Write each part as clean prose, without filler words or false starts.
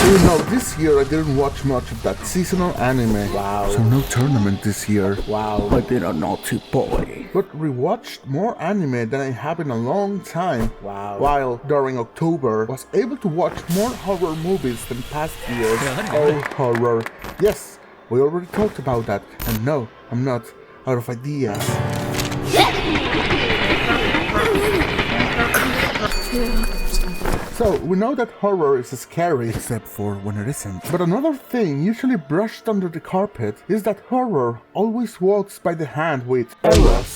This year I didn't watch much of that seasonal anime. Wow. So no tournament this year. Wow, I've been a naughty boy. But rewatched more anime than I have in a long time. Wow. While during October was able to watch more horror movies than past years. Oh, horror. Yes, we already talked about that. And no, I'm not out of ideas. So, we know that horror is scary, except for when it isn't. But another thing usually brushed under the carpet is that horror always walks by the hand with Eros.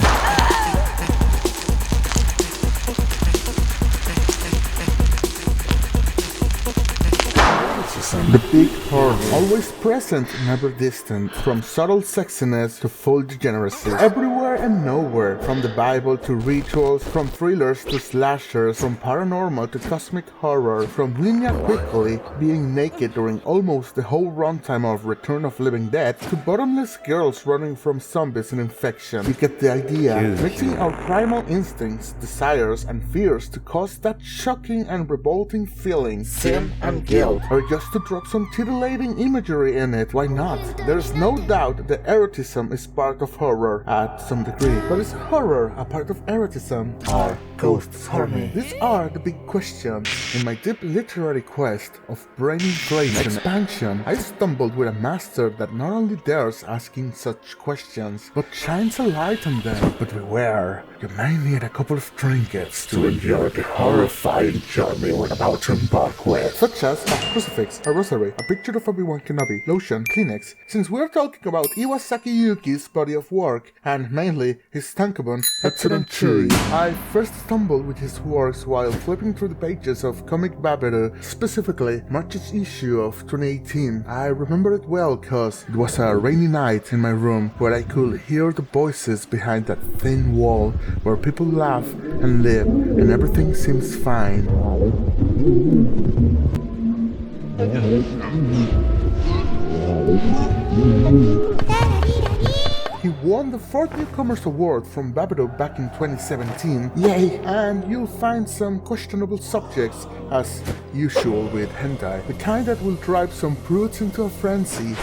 The big horror, always present, never distant, from subtle sexiness to full degeneracy. Everywhere and nowhere, from the Bible to rituals, from thrillers to slashers, from paranormal to cosmic horror, from Linnea quickly being naked during almost the whole runtime of Return of Living Dead, to bottomless girls running from zombies and infection. You get the idea, mixing our primal instincts, desires, and fears to cause that shocking and revolting feeling, sin and guilt, or just to drop some titillating imagery in it, why not? There's no doubt that eroticism is part of horror at some degree, but is horror a part of eroticism? Are ghosts horny? These are the big questions. In my deep literary quest of brain inflation and expansion, I stumbled with a master that not only dares asking such questions, but shines a light on them. But beware, you may need a couple of trinkets to endure the horrifying journey we're about to embark with, such as a crucifix, a rosary, a picture of Obi-Wan Kenobi, lotion, Kleenex. Since we're talking about Iwasaki Yuki's body of work, and mainly his tankobon, Excellent Churi, I first stumbled with his works while flipping through the pages of Comic Babiru, specifically March's issue of 2018. I remember it well cause it was a rainy night in my room where I could hear the voices behind that thin wall where people laugh and live and everything seems fine. He won the 4th Newcomers Award from Babiru back in 2017. Yay! And you'll find some questionable subjects, as usual with hentai. The kind that will drive some prudes into a frenzy.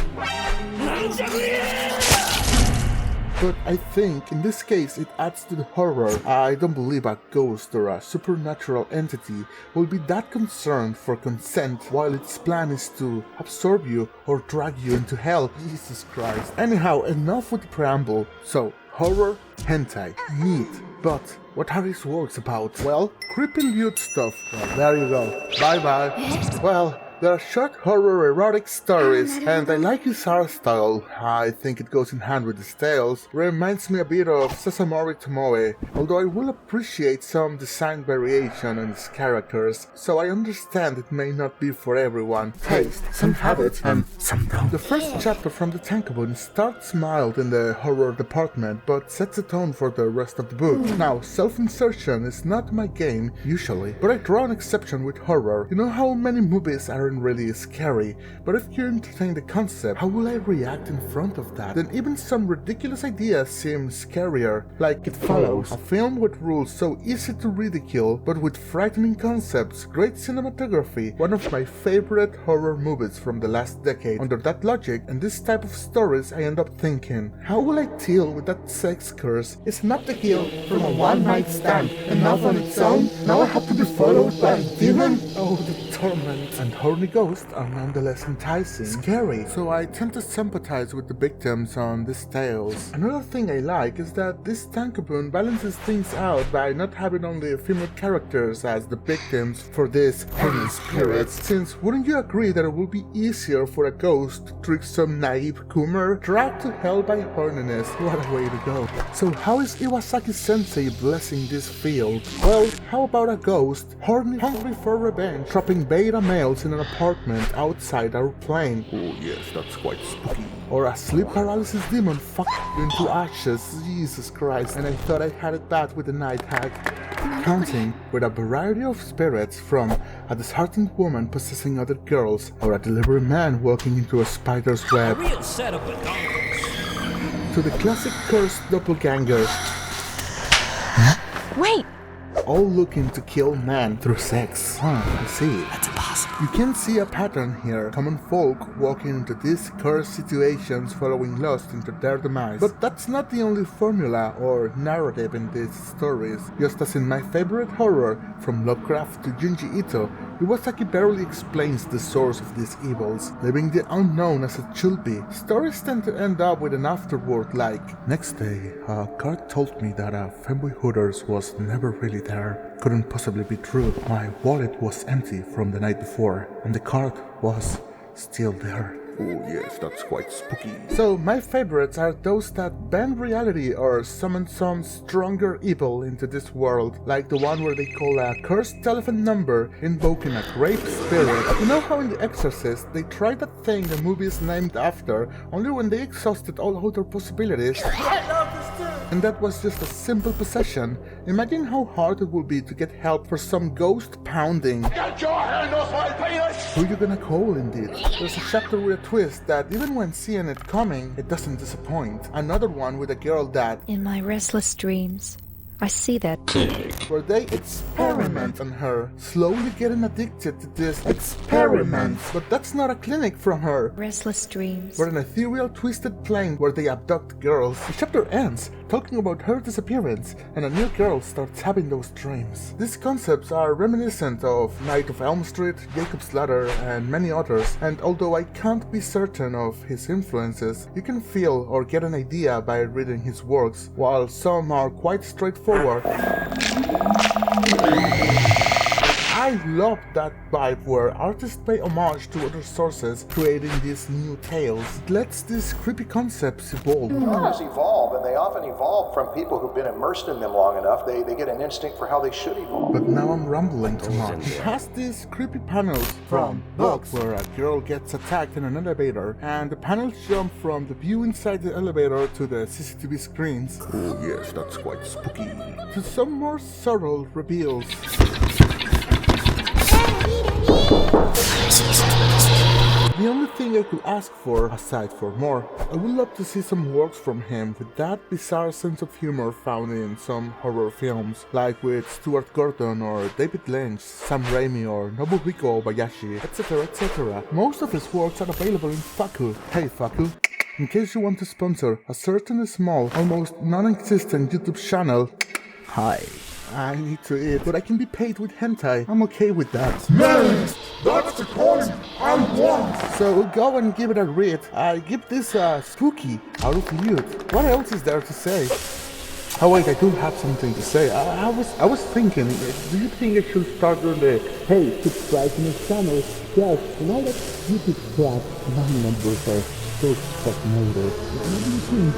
But I think, in this case, it adds to the horror. I don't believe a ghost or a supernatural entity will be that concerned for consent while its plan is to absorb you or drag you into hell. Jesus Christ. Anyhow, enough with the preamble. So, horror, hentai, neat. But what are these works about? Well, creepy lewd stuff. Well, there you go. Bye-bye. Well, there are short horror erotic stories, and I like his art style. I think it goes in hand with his tales. Reminds me a bit of Sasamori Tomoe, although I will appreciate some design variation in his characters, so I understand it may not be for everyone. Taste, some have it, and some don't. The first chapter from the tankobon starts mild in the horror department, but sets a tone for the rest of the book. Now, self-insertion is not my game, usually, but I draw an exception with horror. You know how many movies are really scary, but if you entertain the concept, how will I react in front of that? Then even some ridiculous ideas seem scarier, like It Follows, a film with rules so easy to ridicule, but with frightening concepts, great cinematography, one of my favorite horror movies from the last decade. Under that logic and this type of stories, I end up thinking, how will I deal with that sex curse? It's not the guilt from a one-night stand, enough on its own, now I have to be followed by a demon? Oh, the torment. And horny ghosts are nonetheless enticing, scary, so I tend to sympathize with the victims on these tales. Another thing I like is that this tankobon balances things out by not having only female characters as the victims for these horny spirits, since wouldn't you agree that it would be easier for a ghost to trick some naive coomer? Dragged to hell by horniness, what a way to go. So how is Iwasaki Sensei blessing this field? Well, how about a ghost, horny, hungry for revenge, trapping beta males in an apartment outside our plane? Oh yes, that's quite spooky. Or a sleep paralysis demon fucked you into ashes, Jesus Christ, and I thought I had it bad with the night hag. Counting with a variety of spirits, from a disheartened woman possessing other girls, or a delivery man walking into a spider's web, Real setup with donkeys. to the classic cursed doppelganger. Wait! All looking to kill man through sex. I see. That's impossible. You can see a pattern here, common folk walking into these cursed situations following lust into their demise. But that's not the only formula or narrative in these stories. Just as in my favorite horror, from Lovecraft to Junji Ito, Iwasaki barely explains the source of these evils, leaving the unknown as it should be. Stories tend to end up with an afterword like, "Next day, a card told me that a Femboy Hooters was never really there. Couldn't possibly be true. My wallet was empty from the night before, and the card was still there." Oh yes, that's quite spooky. So my favorites are those that bend reality or summon some stronger evil into this world, like the one where they call a cursed telephone number invoking a great spirit. You know how in The Exorcist they tried that thing the movie is named after, only when they exhausted all other possibilities? And that was just a simple possession. Imagine how hard it would be to get help for some ghost pounding. Get your hand off my penis! Who you gonna call indeed? There's a chapter with a twist that even when seeing it coming, it doesn't disappoint. Another one with a girl that, in my restless dreams, I see that where they experiment on her, slowly getting addicted to this experiment. But that's not a clinic from her. restless dreams. We're an ethereal twisted plane where they abduct girls. The chapter ends talking about her disappearance, and a new girl starts having those dreams. These concepts are reminiscent of Night of Elm Street, Jacob's Ladder, and many others, and although I can't be certain of his influences, you can feel or get an idea by reading his works, while some are quite straightforward. I love that vibe where artists pay homage to other sources, creating these new tales. It lets these creepy concepts evolve. Genres evolve, and they often evolve from people who've been immersed in them long enough. They get an instinct for how they should evolve. But now I'm rambling too much. It has these creepy panels from books where a girl gets attacked in an elevator, and the panels jump from the view inside the elevator to the CCTV screens. Oh yes, that's quite spooky. To some more subtle reveals. The only thing I could ask for, aside for more, I would love to see some works from him with that bizarre sense of humor found in some horror films, like with Stuart Gordon or David Lynch, Sam Raimi or Nobuhiko Obayashi, etc, etc. Most of his works are available in Faku. Hey Faku! In case you want to sponsor a certain small, almost non-existent YouTube channel, Hi. I need to eat, but I can be paid with hentai. I'm okay with that. Man, that's the kind I want! So we'll go and give it a read. I give this spooky out of youth. What else is there to say? Oh wait, I do have something to say. I was thinking, do you think I should start doing the hey, subscribe to my channel? Yes, and all that YouTube crap. My numbers are so stagnated. What do you think?